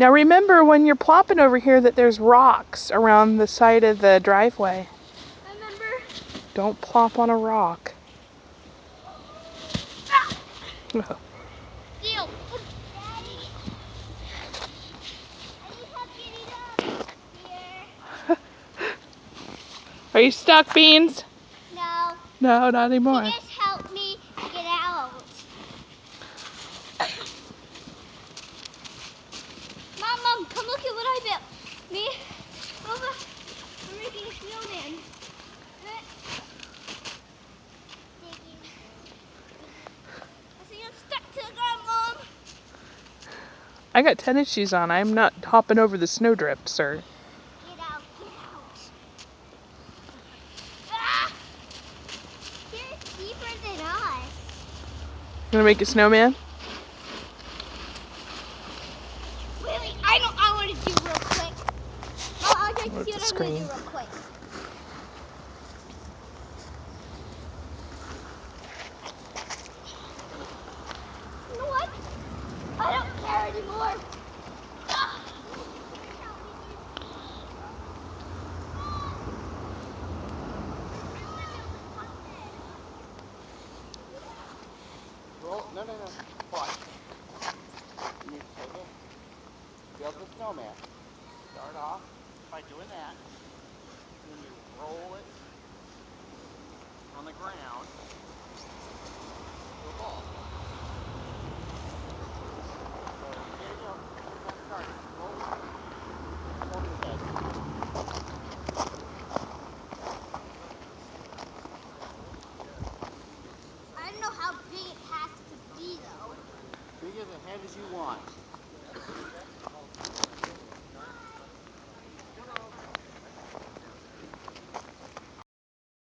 Now remember when you're plopping over here that there's rocks around the side of the driveway. I remember. Don't plop on a rock. Ah! Deal. Daddy. I need help getting up here. Are you stuck, Beans? No. No, not anymore. He just helped me get out. Mom, come look at what I built. Me, Mama, I'm making a snowman. Digging. I think I'm stuck to the ground, Mom. I got tennis shoes on. I'm not hopping over the snowdrift, sir. Get out, get out. Ah! You're deeper than us. You wanna make a snowman? Really? I want to do real quick. Mom, I'd like to see The what I'm going to screen. do real quick. You know what? I don't care anymore. Ah! Roll. No. Watch. You take it. Build the snowman. Start off by doing that. Then you roll it on the ground to a ball. So here you go. You got started. Roll it over your head. I don't know how big it has to be, though. Big as a head as you want.